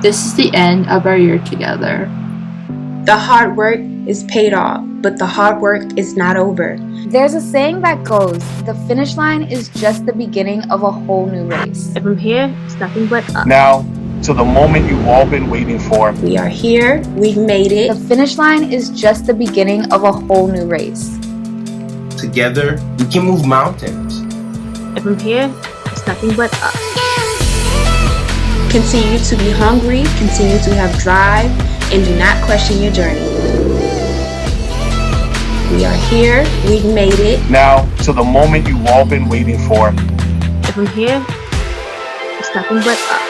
This is the end of our year together. The hard work is paid off, but the hard work is not over. There's a saying that goes, the finish line is just the beginning of a whole new race. And from here, it's nothing but up. Now, to the moment you've all been waiting for. We are here. We've made it. The finish line is just the beginning of a whole new race. Together, we can move mountains. And from here, it's nothing but up. Continue to be hungry, continue to have drive, and do not question your journey. We are here. We've made it. Now, to the moment you've all been waiting for. And from here, it's nothing but up.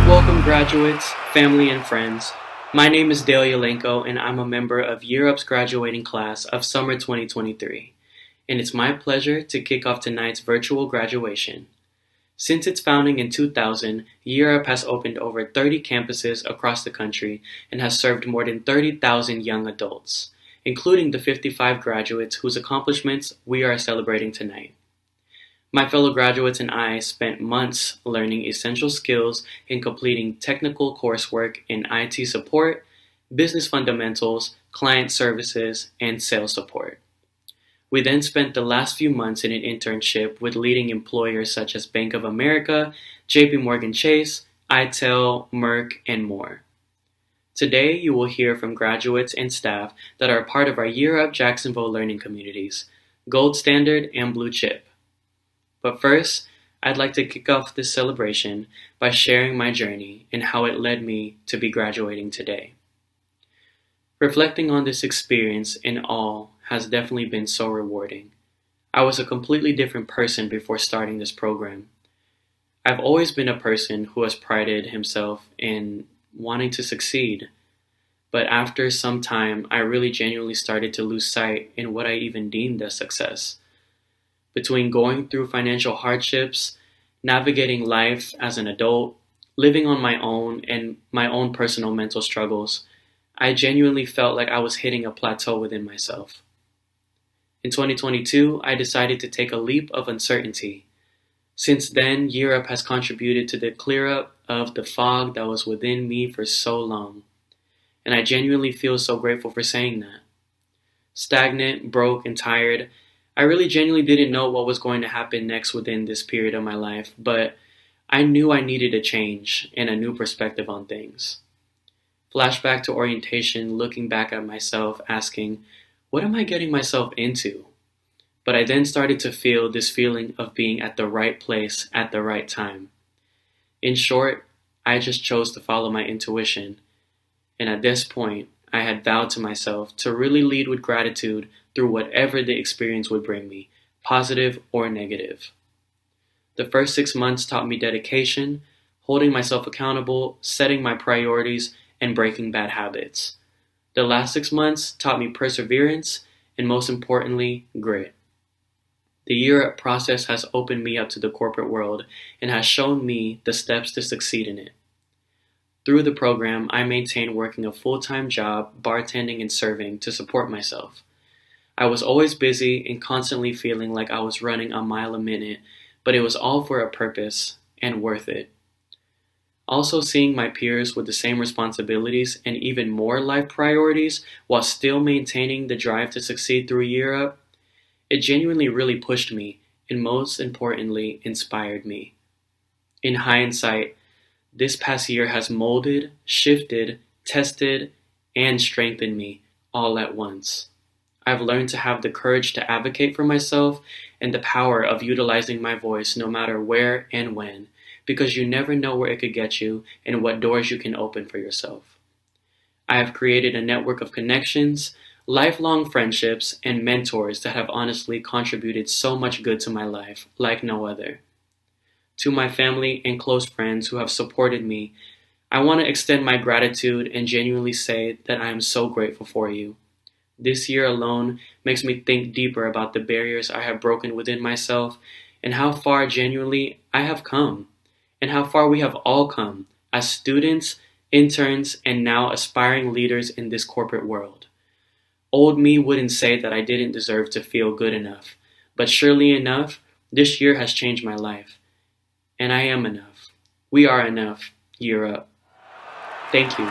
Welcome graduates, family, and friends. My name is Dale Yalenko, and I'm a member of Year Up's graduating class of Summer 2023. And it's my pleasure to kick off tonight's virtual graduation. Since its founding in 2000, Year Up has opened over 30 campuses across the country and has served more than 30,000 young adults, including the 55 graduates whose accomplishments we are celebrating tonight. My fellow graduates and I spent months learning essential skills in completing technical coursework in IT support, business fundamentals, client services, and sales support. We then spent the last few months in an internship with leading employers such as Bank of America, JP Morgan Chase, ITEL, Merck, and more. Today, you will hear from graduates and staff that are part of our Year Up Jacksonville learning communities, Gold Standard and Blue Chip. But first, I'd like to kick off this celebration by sharing my journey and how it led me to be graduating today. Reflecting on this experience in all has definitely been so rewarding. I was a completely different person before starting this program. I've always been a person who has prided himself in wanting to succeed, but after some time, I really genuinely started to lose sight in what I even deemed as success. Between going through financial hardships, navigating life as an adult, living on my own, and my own personal mental struggles, I genuinely felt like I was hitting a plateau within myself. In 2022, I decided to take a leap of uncertainty. Since then, Year Up has contributed to the clear up of the fog that was within me for so long. And I genuinely feel so grateful for saying that. Stagnant, broke, and tired, I really genuinely didn't know what was going to happen next within this period of my life, but I knew I needed a change and a new perspective on things. Flashback to orientation, looking back at myself, asking, what am I getting myself into? But I then started to feel this feeling of being at the right place at the right time. In short, I just chose to follow my intuition. And at this point, I had vowed to myself to really lead with gratitude through whatever the experience would bring me, positive or negative. The first 6 months taught me dedication, holding myself accountable, setting my priorities, and breaking bad habits. The last 6 months taught me perseverance and, most importantly, grit. The Year Up process has opened me up to the corporate world and has shown me the steps to succeed in it. Through the program, I maintained working a full-time job, bartending and serving to support myself. I was always busy and constantly feeling like I was running a mile a minute, but it was all for a purpose and worth it. Also seeing my peers with the same responsibilities and even more life priorities while still maintaining the drive to succeed through Year Up, it genuinely really pushed me and most importantly inspired me. In hindsight, this past year has molded, shifted, tested, and strengthened me all at once. I've learned to have the courage to advocate for myself and the power of utilizing my voice no matter where and when, because you never know where it could get you and what doors you can open for yourself. I have created a network of connections, lifelong friendships, and mentors that have honestly contributed so much good to my life, like no other. To my family and close friends who have supported me, I want to extend my gratitude and genuinely say that I am so grateful for you. This year alone makes me think deeper about the barriers I have broken within myself and how far genuinely I have come, and how far we have all come as students, interns, and now aspiring leaders in this corporate world. Old me wouldn't say that I didn't deserve to feel good enough, but surely enough, This year has changed my life. And I am enough. We are enough. Year up. Thank you.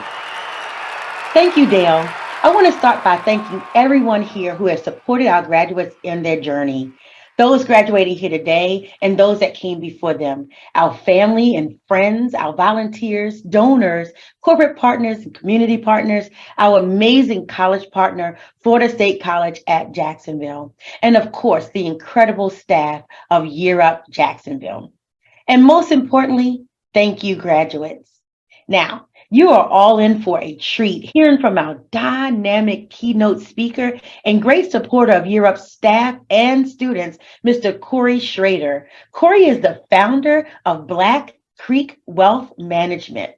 Thank you, Dale. I want to start by thanking everyone here who has supported our graduates in their journey. Those graduating here today and those that came before them, our family and friends, our volunteers, donors, corporate partners and community partners, our amazing college partner, Florida State College at Jacksonville, and of course, the incredible staff of Year Up Jacksonville. And most importantly, thank you, graduates. Now, you are all in for a treat hearing from our dynamic keynote speaker and great supporter of Year Up staff and students, Mr. Corey Schrader. Corey is the founder of Black Creek Wealth Management.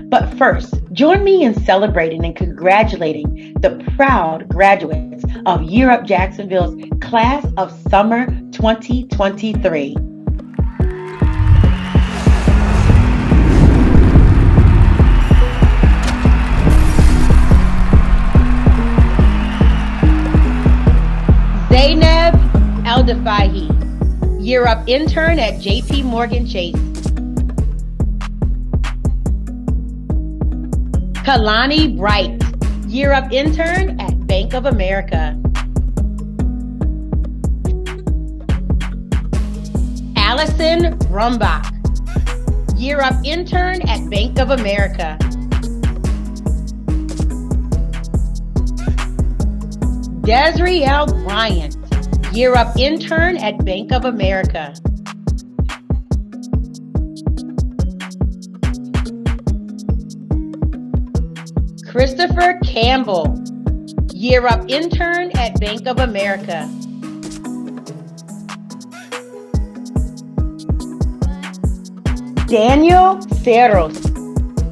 But first, join me in celebrating and congratulating the proud graduates of Year Up Jacksonville's Class of Summer 2023. Zainab Eldafahi, Year Up intern at JP Morgan Chase. Kalani Bright, Year Up intern at Bank of America. Allison Brumbach, Year Up intern at Bank of America. Desrielle Bryant, Year Up intern at Bank of America. Christopher Campbell, Year Up intern at Bank of America. Daniel Cerros,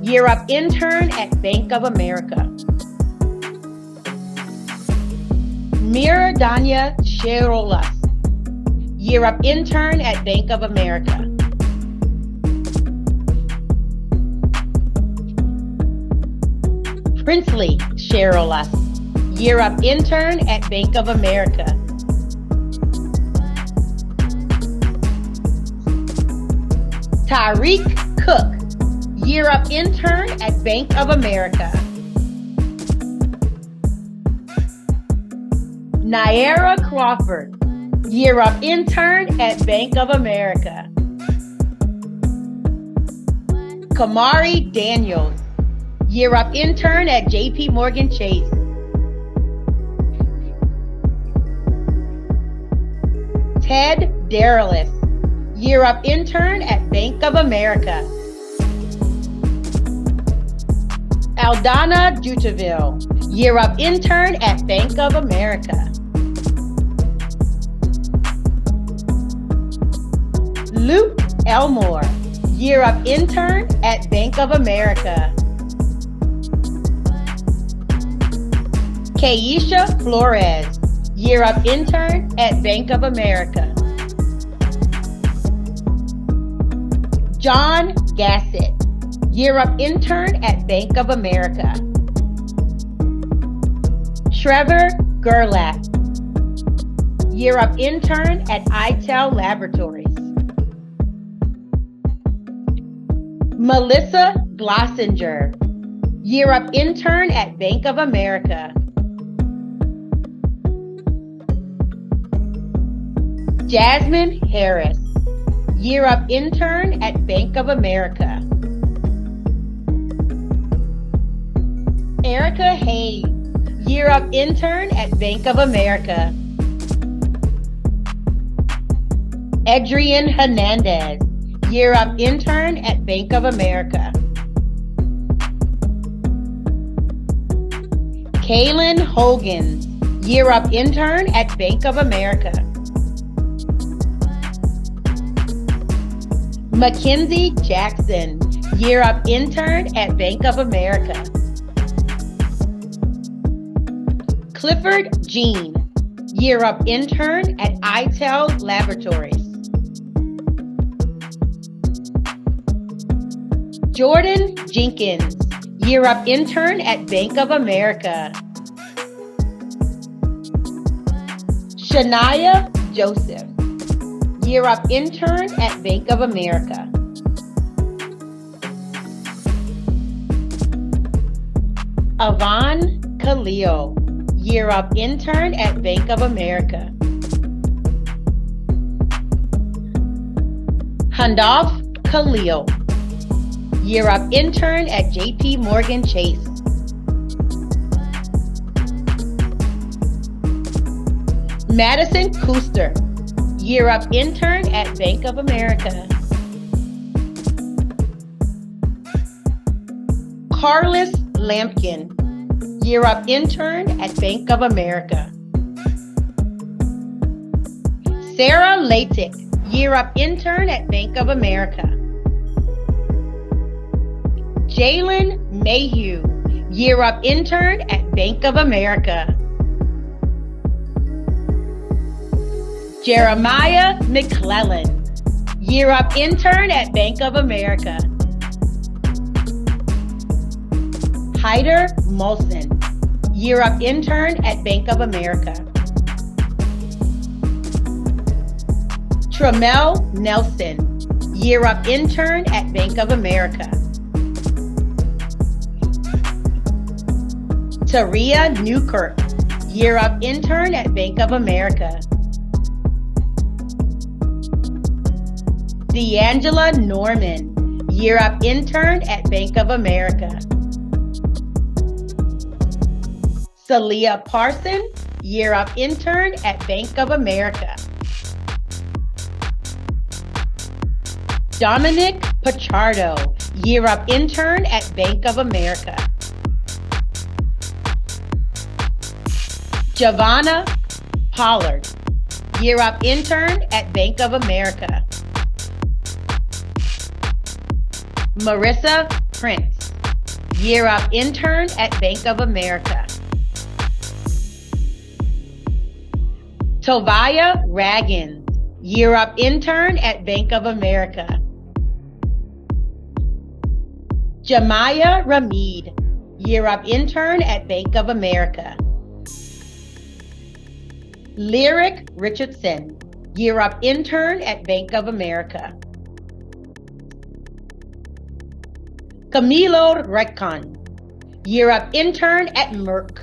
Year Up intern at Bank of America. Miradanya Cherolas, Year Up intern at Bank of America. Princely Cherolas, Year Up intern at Bank of America. Tariq Cook, Year Up intern at Bank of America. Naira Crawford, Year Up intern at Bank of America. Kamari Daniels, Year Up intern at JP Morgan Chase. Ted Deralis, Year Up intern at Bank of America. Aldana Jutaville, Year Up intern at Bank of America. Luke Elmore, Year Up intern at Bank of America. Keisha Flores, Year Up intern at Bank of America. John Gassett, Year Up intern at Bank of America. Trevor Gerlach, Year Up intern at ITEL Laboratories. Melissa Glossinger, Year Up intern at Bank of America. Jasmine Harris, Year Up intern at Bank of America. Erica Hayes, Year Up intern at Bank of America. Adrian Hernandez, Year Up intern at Bank of America. Kaylin Hogan, Year Up intern at Bank of America. Mackenzie Jackson, Year Up intern at Bank of America. Clifford Jean, Year Up intern at ITEL Laboratories. Jordan Jenkins, Year Up intern at Bank of America. Shania Joseph, Year Up Intern at Bank of America. Avan Khalil, Year Up Intern at Bank of America. Handaf Khalil, Year Up Intern at JP Morgan Chase. Madison Kuster, Year Up Intern at Bank of America. Carlos Lampkin, Year Up Intern at Bank of America. Sarah Latic, Year Up Intern at Bank of America. Jalen Mayhew, Year Up Intern at Bank of America. Jeremiah McClellan, Year Up Intern at Bank of America. Hyder Molson, Year Up Intern at Bank of America. Tramel Nelson, Year Up Intern at Bank of America. Taria Newkirk, Year Up Intern at Bank of America. D'Angela Norman, Year Up Intern at Bank of America. Celia Parson, Year Up Intern at Bank of America. Dominic Pachardo, Year Up Intern at Bank of America. Giovanna Pollard, Year Up Intern at Bank of America. Marissa Prince, Year Up Intern at Bank of America. Tovia Raggins, Year Up Intern at Bank of America. Jamaya Ramid, Year Up Intern at Bank of America. Lyric Richardson, Year Up Intern at Bank of America. Camilo Recon, Year Up Intern at Merck.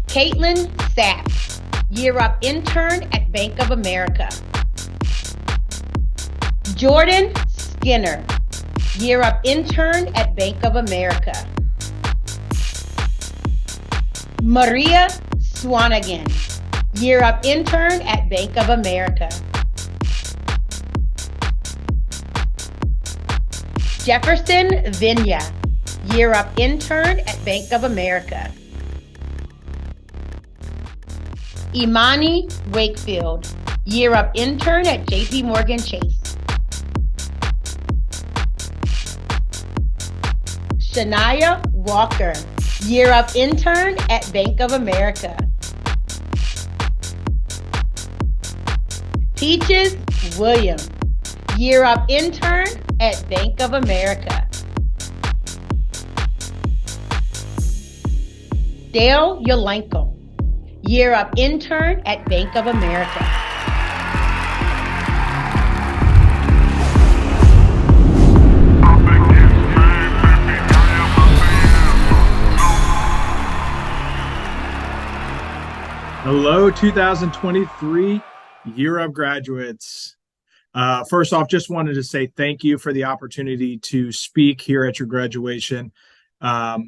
Caitlin Sapp, Year Up Intern at Bank of America. Jordan Skinner, Year Up Intern at Bank of America. Maria Swanigan, Year Up Intern at Bank of America. Jefferson Vinya, Year Up Intern at Bank of America. Imani Wakefield, Year Up Intern at JP Morgan Chase. Shania Walker, Year Up Intern at Bank of America. Peaches Williams, Year Up Intern at Bank of America. Dale Yolenko, Year Up Intern at Bank of America. Hello, 2023 Year Up graduates. First off, just wanted to say thank you for the opportunity to speak here at your graduation. I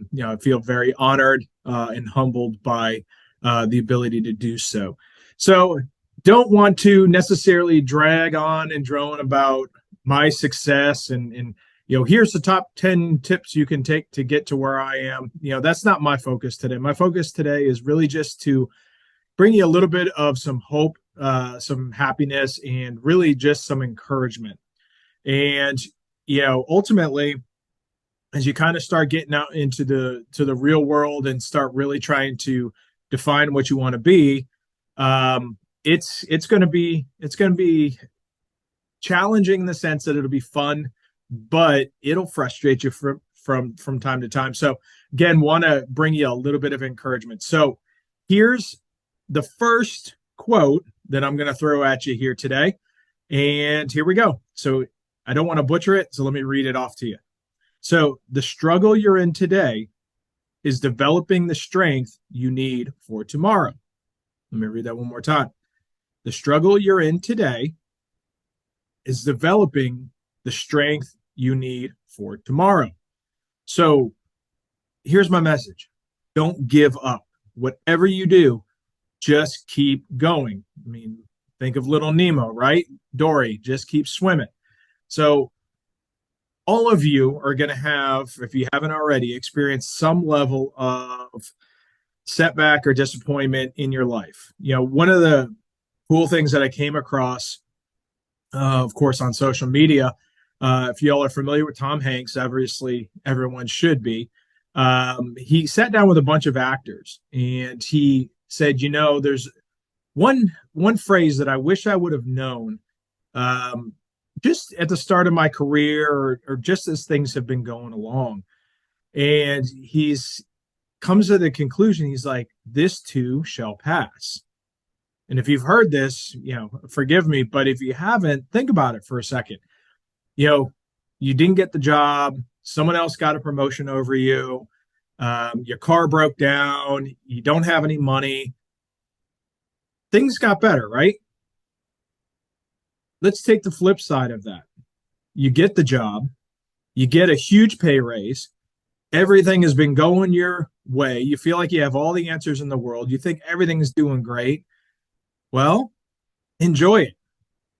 feel very honored and humbled by the ability to do so. So don't want to necessarily drag on and drone about my success and here's the top 10 tips you can take to get to where I am. That's not my focus today. My focus today is really just to bring you a little bit of some hope, some happiness, and really just some encouragement. And, ultimately, as you kind of start getting out into the real world and start really trying to define what you want to be, it's going to be challenging in the sense that it'll be fun, but it'll frustrate you from time to time. So again, want to bring you a little bit of encouragement. So here's the first quote that I'm going to throw at you here today. And here we go. So I don't want to butcher it, so let me read it off to you. So the struggle you're in today is developing the strength you need for tomorrow. Let me read that one more time. The struggle you're in today is developing the strength you need for tomorrow. So here's my message. Don't give up. Whatever you do, just keep going. I mean, think of little Nemo, right? Dory, just keep swimming. So all of you are going to have, if you haven't already, experienced some level of setback or disappointment in your life. You know, one of the cool things that I came across, of course, on social media, if y'all are familiar with Tom Hanks, obviously everyone should be. He sat down with a bunch of actors and he said, you know, there's one phrase that I wish I would have known just at the start of my career or just as things have been going along. And he's comes to the conclusion, he's like, this too shall pass. And if you've heard this, you know, forgive me, but if you haven't, think about it for a second. You know, you didn't get the job, someone else got a promotion over you, your car broke down, you don't have any money. Things got better, right? Let's take the flip side of that. You get the job, you get a huge pay raise, everything has been going your way, you feel like you have all the answers in the world, you think everything's doing great. Well, enjoy it,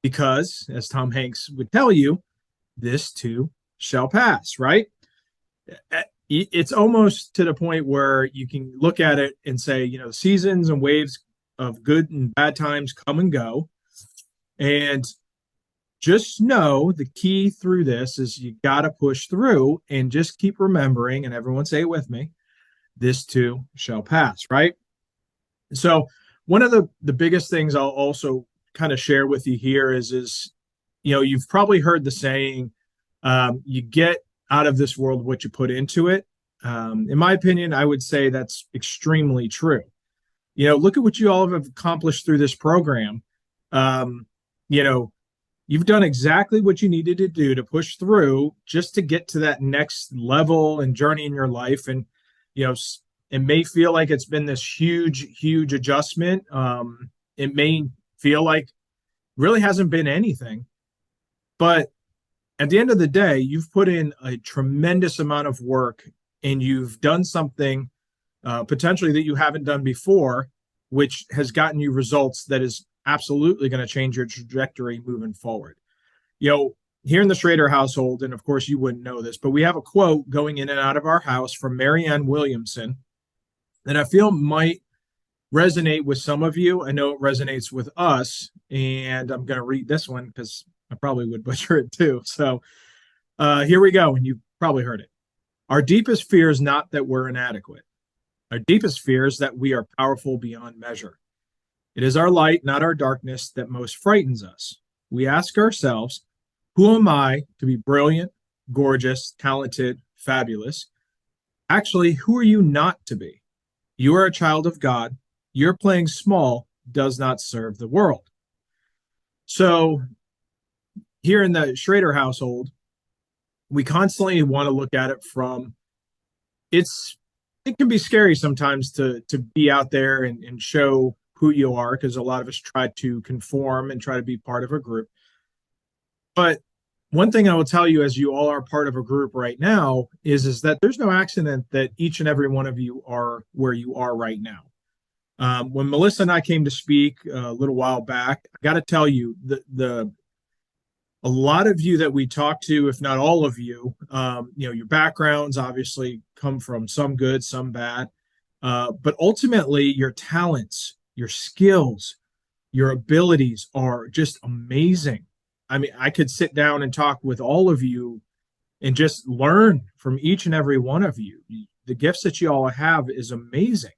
because as Tom Hanks would tell you, this too shall pass, right? It's almost to the point where you can look at it and say, you know, seasons and waves of good and bad times come and go. And just know the key through this is you got to push through and just keep remembering, and everyone say it with me, this too shall pass, right? So one of the biggest things I'll also kind of share with you here is, you know, you've probably heard the saying, you get out of this world what you put into it. In my opinion, I would say that's extremely true. You know, look at what you all have accomplished through this program. You know, you've done exactly what you needed to do to push through just to get to that next level and journey in your life. And, you know, it may feel like it's been this huge adjustment. It may feel like really hasn't been anything. But at the end of the day, you've put in a tremendous amount of work and you've done something potentially that you haven't done before, which has gotten you results that is absolutely going to change your trajectory moving forward. You know, here in the Schrader household, and of course you wouldn't know this, but we have a quote going in and out of our house from Marianne Williamson that I feel might resonate with some of you. I know it resonates with us, and I'm going to read this one because I probably would butcher it too. So here we go, and you've probably heard it. Our deepest fear is not that we're inadequate. Our deepest fear is that we are powerful beyond measure. It is our light, not our darkness, that most frightens us. We ask ourselves, who am I to be brilliant, gorgeous, talented, fabulous? Actually, who are you not to be? You are a child of God. Your playing small does not serve the world. So here in the Schrader household, we constantly want to look at it from, it can be scary sometimes to be out there and show who you are, because a lot of us try to conform and try to be part of a group. But one thing I will tell you, as you all are part of a group right now, is that there's no accident that each and every one of you are where you are right now. When Melissa and I came to speak a little while back, I got to tell you, a lot of you that we talked to, if not all of you, you know, your backgrounds obviously come from some good, some bad, but ultimately your talents, your skills, your abilities are just amazing. I mean, I could sit down and talk with all of you and just learn from each and every one of you. The gifts that you all have is amazing.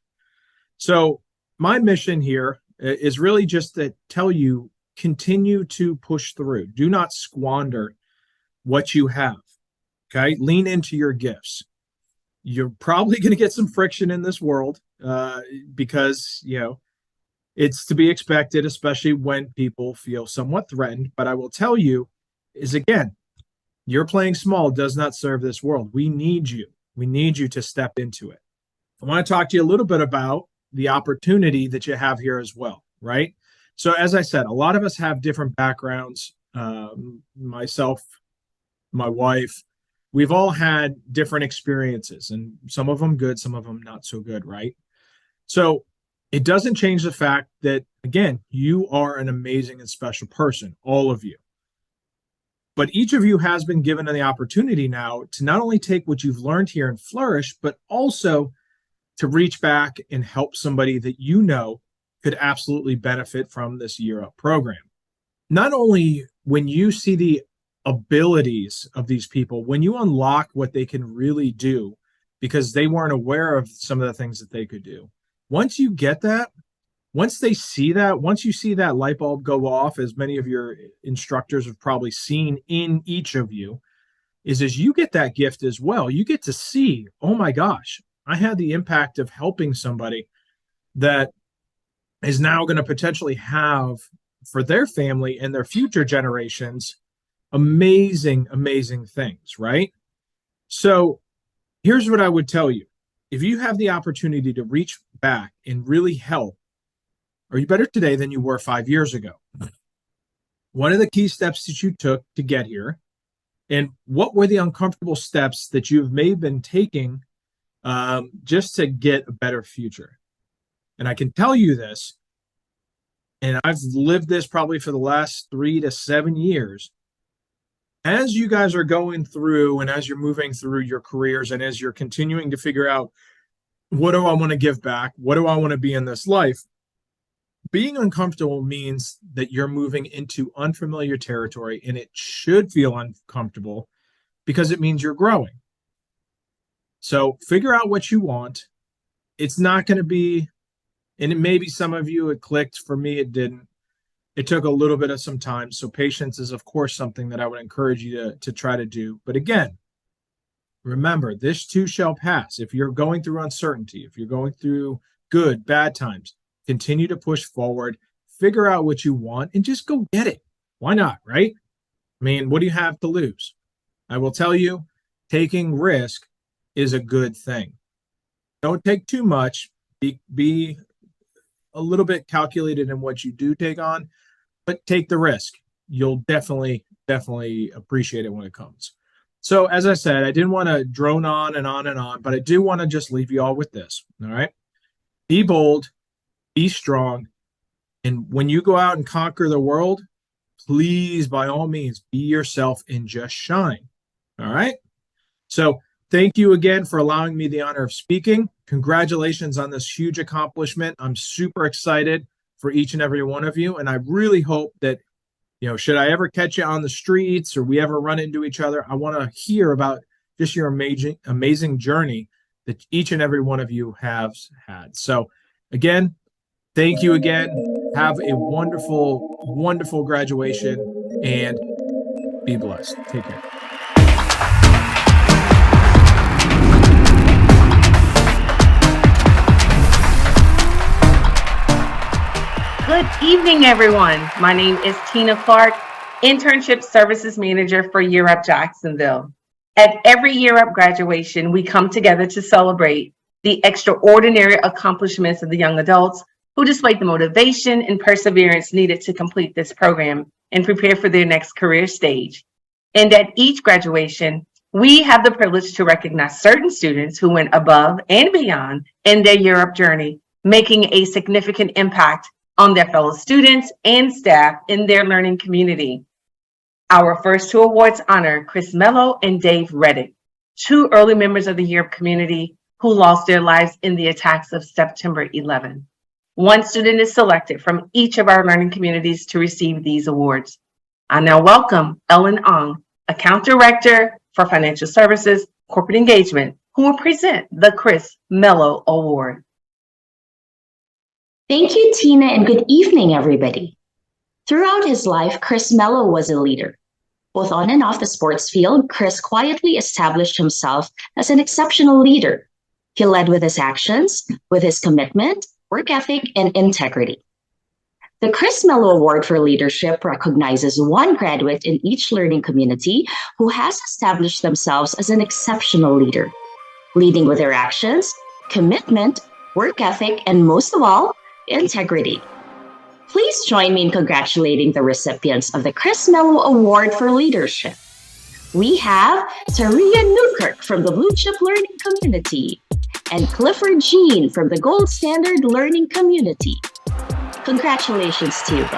So my mission here is really just to tell you, continue to push through. Do not squander what you have. Okay? Lean into your gifts. You're probably going to get some friction in this world because, you know, It's to be expected, especially when people feel somewhat threatened. But I will tell you is, again, your playing small does not serve this world. We need you. We need you to step into it. I want to talk to you a little bit about the opportunity that you have here as well, right? So as I said, a lot of us have different backgrounds. Myself, my wife, we've all had different experiences, and some of them good, some of them not so good, right? So it doesn't change the fact that, again, you are an amazing and special person, all of you. But each of you has been given the opportunity now to not only take what you've learned here and flourish, but also to reach back and help somebody that you know could absolutely benefit from this Year Up program. Not only when you see the abilities of these people, when you unlock what they can really do because they weren't aware of some of the things that they could do. Once you get that, once they see that, once you see that light bulb go off, as many of your instructors have probably seen in each of you, is as you get that gift as well, you get to see, oh my gosh, I had the impact of helping somebody that is now going to potentially have for their family and their future generations amazing, amazing things, right? So here's what I would tell you. If you have the opportunity to reach back and really help, are you better today than you were 5 years ago? One of the key steps that you took to get here, and what were the uncomfortable steps that you've maybe been taking just to get a better future? And I can tell you this, and I've lived this probably for the last 3 to 7 years. As you guys are going through and as you're moving through your careers and as you're continuing to figure out, what do I want to give back? What do I want to be in this life? Being uncomfortable means that you're moving into unfamiliar territory, and it should feel uncomfortable because it means you're growing. So figure out what you want. It's not going to be, and it maybe some of you it clicked. For me, it didn't. It took a little bit of some time. So patience is, of course, something that I would encourage you to try to do. But again, remember, this too shall pass. If you're going through uncertainty, if you're going through good, bad times, continue to push forward, figure out what you want, and just go get it. Why not, right? I mean, what do you have to lose? I will tell you, taking risk is a good thing. Don't take too much. Be a little bit calculated in what you do take on, but take the risk. You'll definitely appreciate it when it comes. So as I said, I didn't want to drone on and on and on, but I do want to just leave you all with this, all right? Be bold, be strong, and when you go out and conquer the world, please, by all means, be yourself and just shine, all right? So thank you again for allowing me the honor of speaking. Congratulations on this huge accomplishment. I'm super excited for each and every one of you, and I really hope that, you know, should I ever catch you on the streets or we ever run into each other, I want to hear about just your amazing journey that each and every one of you have had. So again, thank you again. Have a wonderful, wonderful graduation and be blessed. Take care. Good evening, everyone. My name is Tina Clark, Internship Services Manager for Year Up Jacksonville. At every Year Up graduation, we come together to celebrate the extraordinary accomplishments of the young adults who displayed the motivation and perseverance needed to complete this program and prepare for their next career stage. And at each graduation, we have the privilege to recognize certain students who went above and beyond in their Year Up journey, making a significant impact on their fellow students and staff in their learning community. Our first two awards honor Chris Mello and Dave Reddick, two early members of the Year Up community who lost their lives in the attacks of September 11. One student is selected from each of our learning communities to receive these awards. I now welcome Ellen Ong, Account Director for Financial Services, Corporate Engagement, who will present the Chris Mello Award. Thank you, Tina, and good evening, everybody. Throughout his life, Chris Mello was a leader. Both on and off the sports field, Chris quietly established himself as an exceptional leader. He led with his actions, with his commitment, work ethic, and integrity. The Chris Mello Award for Leadership recognizes one graduate in each learning community who has established themselves as an exceptional leader, leading with their actions, commitment, work ethic, and most of all, integrity. Please join me in congratulating the recipients of the Chris Mello Award for Leadership. We have Taria Newkirk from the Blue Chip Learning Community and Clifford Jean from the Gold Standard Learning Community. Congratulations to you both.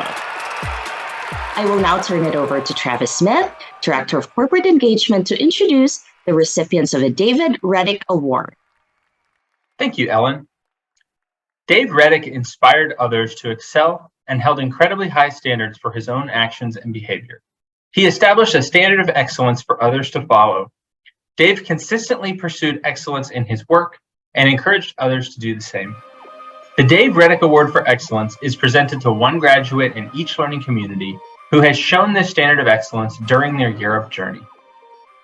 I will now turn it over to Travis Smith, Director of Corporate Engagement, to introduce the recipients of the David Reddick Award. Thank you, Ellen. Dave Reddick inspired others to excel and held incredibly high standards for his own actions and behavior. He established a standard of excellence for others to follow. Dave consistently pursued excellence in his work and encouraged others to do the same. The Dave Reddick Award for Excellence is presented to one graduate in each learning community who has shown this standard of excellence during their Europe journey.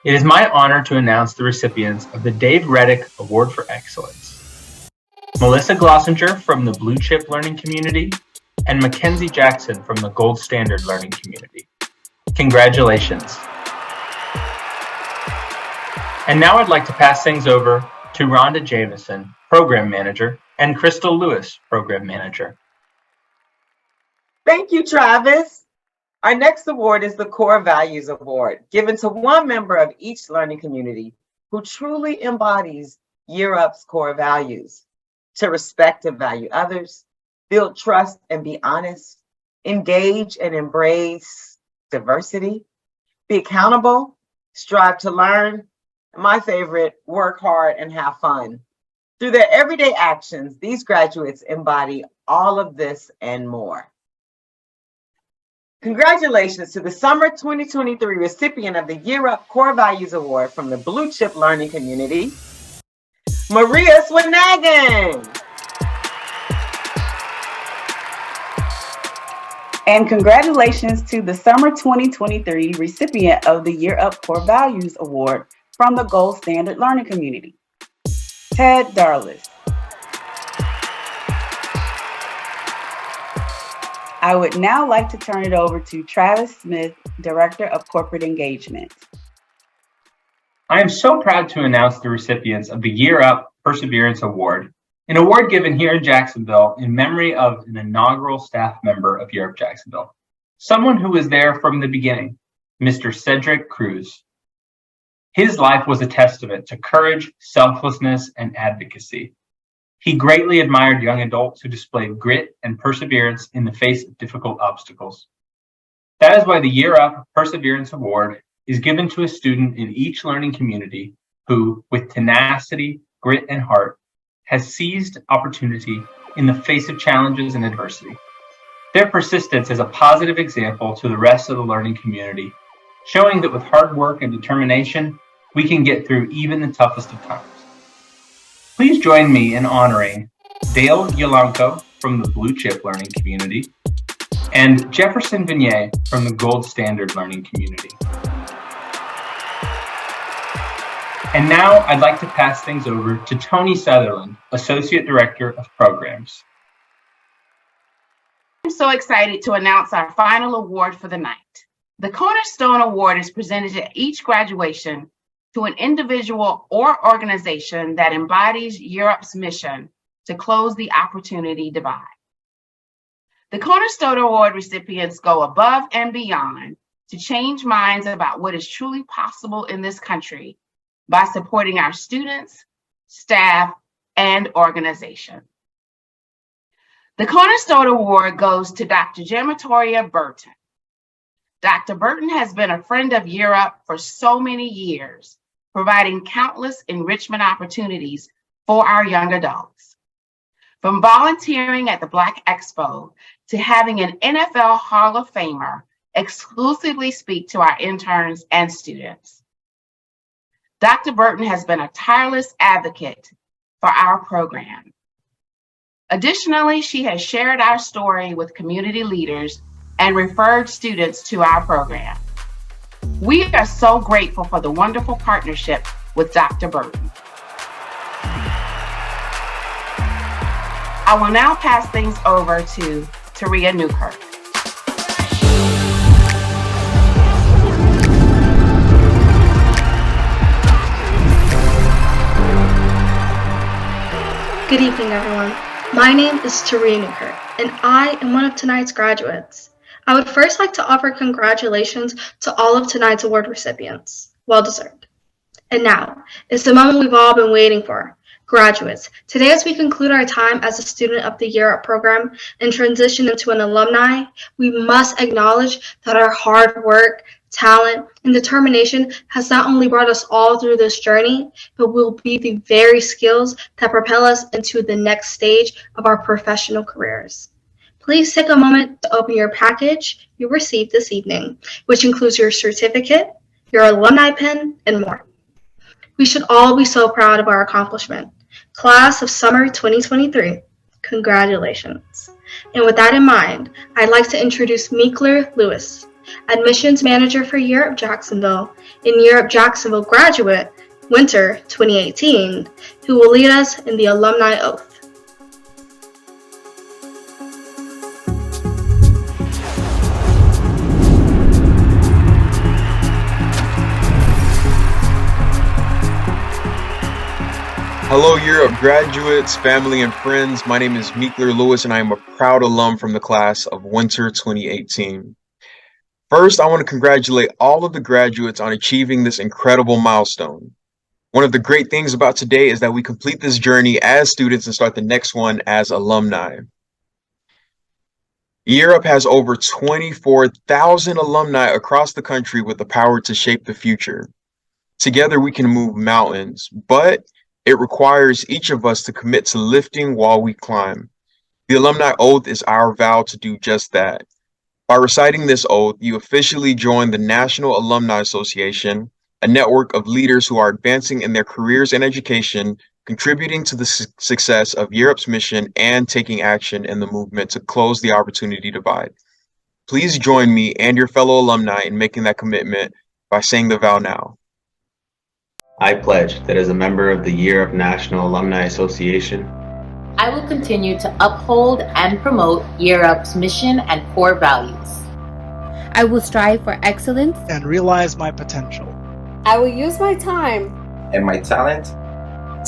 It is my honor to announce the recipients of the Dave Reddick Award for Excellence. Melissa Glossinger from the Blue Chip Learning Community and Mackenzie Jackson from the Gold Standard Learning Community. Congratulations. And now I'd like to pass things over to Rhonda Jameson, Program Manager, and Crystal Lewis, Program Manager. Thank you, Travis. Our next award is the Core Values Award, given to one member of each learning community who truly embodies Year Up's core values: to respect and value others, build trust and be honest, engage and embrace diversity, be accountable, strive to learn, and my favorite, work hard and have fun. Through their everyday actions, these graduates embody all of this and more. Congratulations to the Summer 2023 recipient of the Year Up Core Values Award from the Blue Chip Learning Community, Maria Swinagan. And congratulations to the Summer 2023 recipient of the Year Up Core Values Award from the Gold Standard Learning Community, Ted Darlis. I would now like to turn it over to Travis Smith, Director of Corporate Engagement. I am so proud to announce the recipients of the Year Up Perseverance Award, an award given here in Jacksonville in memory of an inaugural staff member of Year Up Jacksonville, someone who was there from the beginning, Mr. Cedric Cruz. His life was a testament to courage, selflessness, and advocacy. He greatly admired young adults who displayed grit and perseverance in the face of difficult obstacles. That is why the Year Up Perseverance Award is given to a student in each learning community who, with tenacity, grit, and heart, has seized opportunity in the face of challenges and adversity. Their persistence is a positive example to the rest of the learning community, showing that with hard work and determination, we can get through even the toughest of times. Please join me in honoring Dale Yalanko from the Blue Chip Learning Community and Jefferson Vignier from the Gold Standard Learning Community. And now I'd like to pass things over to Tony Sutherland, Associate Director of Programs. I'm so excited to announce our final award for the night. The Cornerstone Award is presented at each graduation to an individual or organization that embodies Europe's mission to close the opportunity divide. The Cornerstone Award recipients go above and beyond to change minds about what is truly possible in this country by supporting our students, staff, and organization. The Cornerstone Award goes to Dr. Gematoria Burton. Dr. Burton has been a friend of Europe for so many years, providing countless enrichment opportunities for our young adults. From volunteering at the Black Expo to having an NFL Hall of Famer exclusively speak to our interns and students. Dr. Burton has been a tireless advocate for our program. Additionally, she has shared our story with community leaders and referred students to our program. We are so grateful for the wonderful partnership with Dr. Burton. I will now pass things over to Taria Newkirk. Good evening, everyone. My name is Taria Newkirk, and I am one of tonight's graduates. I would first like to offer congratulations to all of tonight's award recipients. Well deserved. And now, it's the moment we've all been waiting for. Graduates, today as we conclude our time as a student of the Year Up program and transition into an alumni, we must acknowledge that our hard work, talent, and determination has not only brought us all through this journey, but will be the very skills that propel us into the next stage of our professional careers. Please take a moment to open your package you received this evening, which includes your certificate, your alumni pin, and more. We should all be so proud of our accomplishment. Class of Summer 2023, congratulations. And with that in mind, I'd like to introduce Meekler Lewis, Admissions Manager for Year Up Jacksonville and Year Up Jacksonville graduate, Winter 2018, who will lead us in the Alumni Oath. Hello, Year Up graduates, family, and friends. My name is Meekler Lewis, and I am a proud alum from the class of Winter 2018. First, I want to congratulate all of the graduates on achieving this incredible milestone. One of the great things about today is that we complete this journey as students and start the next one as alumni. Year Up has over 24,000 alumni across the country with the power to shape the future. Together, we can move mountains, but it requires each of us to commit to lifting while we climb. The Alumni Oath is our vow to do just that. By reciting this oath, you officially join the National Alumni Association, a network of leaders who are advancing in their careers and education, contributing to the success of Year Up's mission and taking action in the movement to close the opportunity divide. Please join me and your fellow alumni in making that commitment by saying the vow now. I pledge that as a member of the Year Up National Alumni Association, I will continue to uphold and promote Year Up's mission and core values. I will strive for excellence and realize my potential. I will use my time and my talent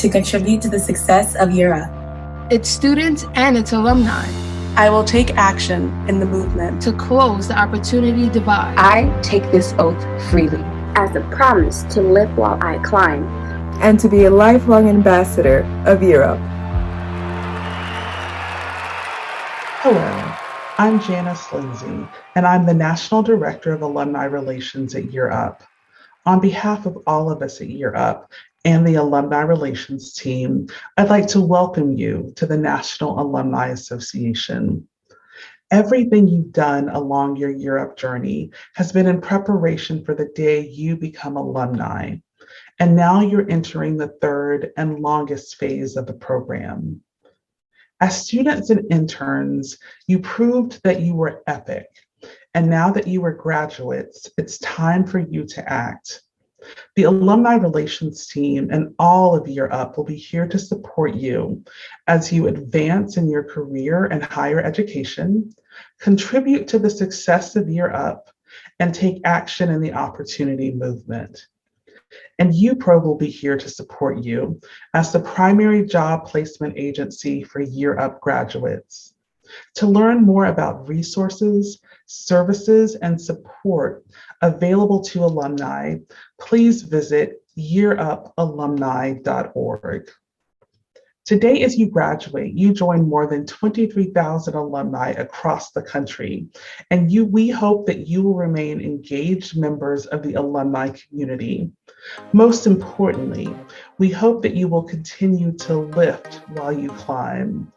to contribute to the success of Year Up, its students, and its alumni. I will take action in the movement to close the opportunity divide. I take this oath freely as a promise to live while I climb and to be a lifelong ambassador of Year Up. Hello, I'm Janice Lindsay, and I'm the National Director of Alumni Relations at Year Up. On behalf of all of us at Year Up and the Alumni Relations team, I'd like to welcome you to the National Alumni Association. Everything you've done along your Year Up journey has been in preparation for the day you become alumni. And now you're entering the third and longest phase of the program. As students and interns, you proved that you were epic. And now that you are graduates, it's time for you to act. The Alumni Relations team and all of Year Up will be here to support you as you advance in your career and higher education, contribute to the success of Year Up, and take action in the opportunity movement. And UPro will be here to support you as the primary job placement agency for Year Up graduates. To learn more about resources, services, and support available to alumni, please visit yearupalumni.org. Today, as you graduate, you join more than 23,000 alumni across the country, and we hope that you will remain engaged members of the alumni community. Most importantly, we hope that you will continue to lift while you climb.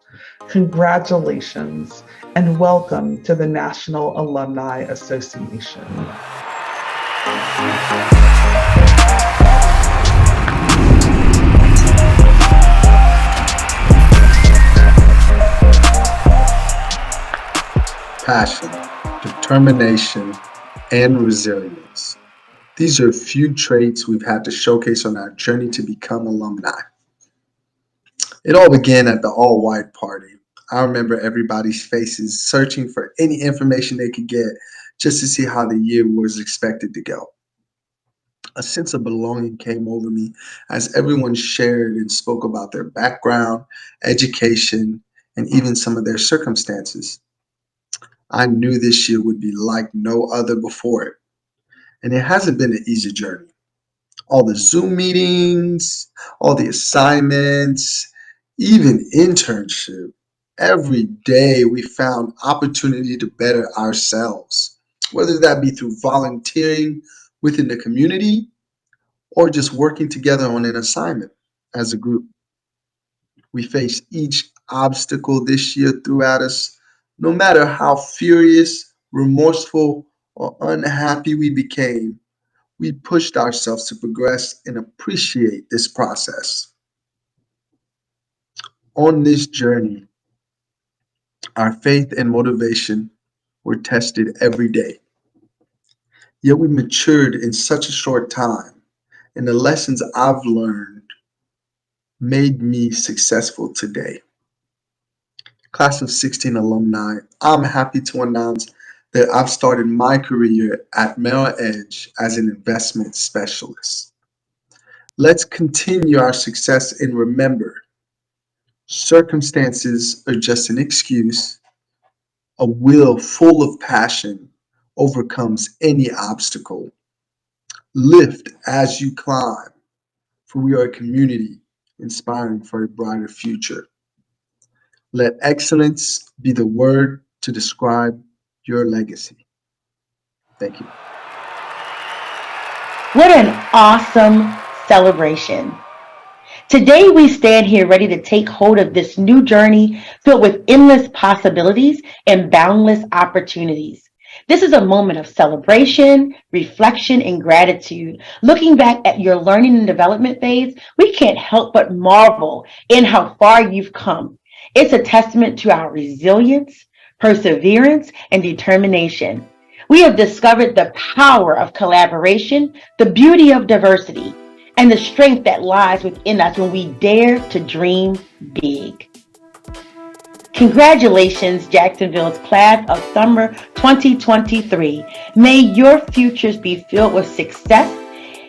Congratulations, and welcome to the National Alumni Association. Passion, determination, and resilience. These are a few traits we've had to showcase on our journey to become alumni. It all began at the all-white party, I remember everybody's faces searching for any information they could get just to see how the year was expected to go. A sense of belonging came over me as everyone shared and spoke about their background, education, and even some of their circumstances. I knew this year would be like no other before it, and it hasn't been an easy journey. All the Zoom meetings, all the assignments, even internship. Every day we found opportunity to better ourselves, whether that be through volunteering within the community or just working together on an assignment as a group. We faced each obstacle this year threw at us, no matter how furious, remorseful, or unhappy we became. We pushed ourselves to progress and appreciate this process. On this journey, our faith and motivation were tested every day. Yet we matured in such a short time, and the lessons I've learned made me successful today. Class of 16 alumni, I'm happy to announce that I've started my career at Merrill Edge as an investment specialist. Let's continue our success and remember, circumstances are just an excuse. A will full of passion overcomes any obstacle. Lift as you climb, for we are a community inspiring for a brighter future. Let excellence be the word to describe your legacy. Thank you. What an awesome celebration. Today we stand here ready to take hold of this new journey filled with endless possibilities and boundless opportunities. This is a moment of celebration, reflection, and gratitude. Looking back at your learning and development phase, we can't help but marvel in how far you've come. It's a testament to our resilience, perseverance, and determination. We have discovered the power of collaboration, the beauty of diversity, and the strength that lies within us when we dare to dream big. Congratulations, Jacksonville's class of summer 2023. May your futures be filled with success,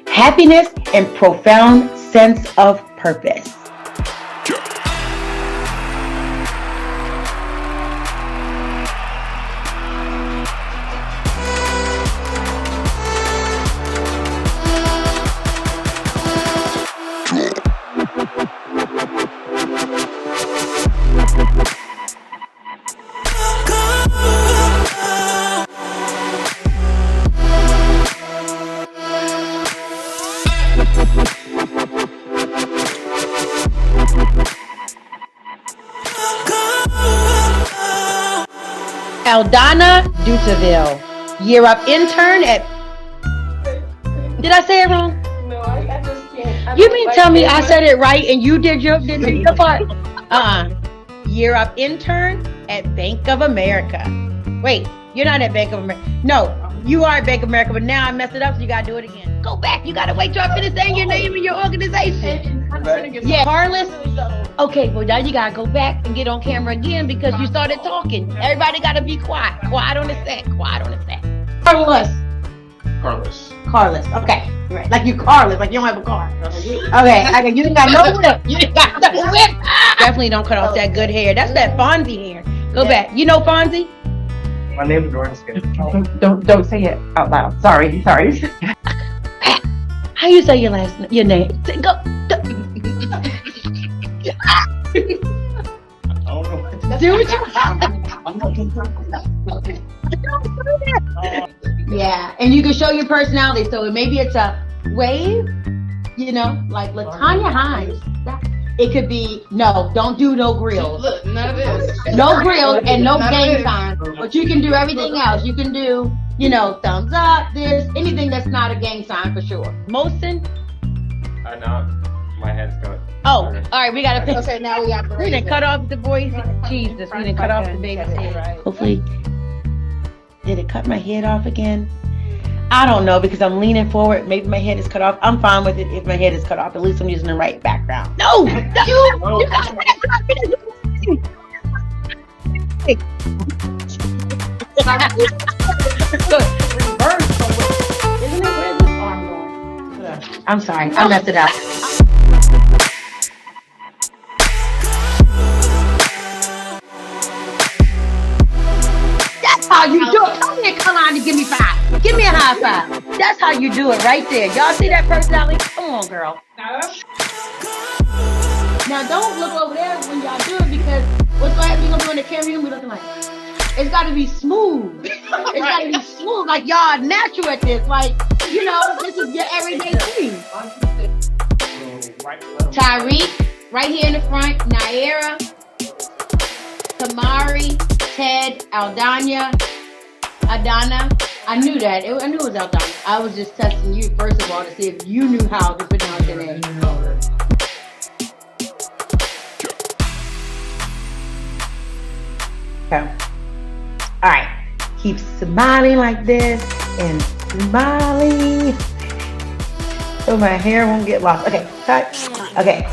happiness, and profound sense of purpose. Aldana Dutaville, year up intern at. Did I say it wrong? No, I just can't. You mean tell me I said it right and you did your part? Year up intern at Bank of America. Wait, you're not at Bank of America. No, you are at Bank of America, but now I messed it up, so you gotta do it again. Go back. You gotta wait till I finish saying your name and your organization. Yeah, Carlos. Okay, well now you gotta go back and get on camera again because you started talking. Everybody gotta be quiet. Quiet on the set. Quiet on the set. Carlos. Okay. Right. Like you Carlos, like you don't have a car. Okay. You didn't got no whip. Definitely don't cut off that good hair. That's that Fonzie hair. Go back. You know Fonzie? My name is Jordan. Don't say it out loud. Sorry. How you say your name? Go. Do what you Yeah, and you can show your personality. So maybe it's a wave, like Latanya Hines. It could be don't do no grills. Look, none of this. No grills and no gang signs. But you can do everything else. You can do, thumbs up, anything that's not a gang sign for sure. Mosin? No, my head's cut. Oh, all right, we gotta fix. Okay, now we got to We didn't cut off the boys. Jesus, we didn't cut off the baby's head. Hopefully, did it cut my head off again? I don't know because I'm leaning forward. Maybe my head is cut off. I'm fine with it if my head is cut off. At least I'm using the right background. No, you got I'm sorry, I messed it up. That's how you do it. Come here, come on and give me 5. Give me a high five. That's how you do it right there. Y'all see that personality? Come on, girl. Now don't look over there when y'all do it, because what's going to happen, you're going to be on the camera, you're going to be looking like, it's got to be smooth. It's got to be smooth. Like y'all natural at this. Like, you know, this is your everyday thing. Tyreek, right here in the front. Naira, Tamari, Ted, Adana. I knew that. I knew it was Aldana. I was just testing you, first of all, to see if you knew how to pronounce your name. Okay. All right. Keep smiling like this and smiling so my hair won't get lost. Okay. Cut. Okay.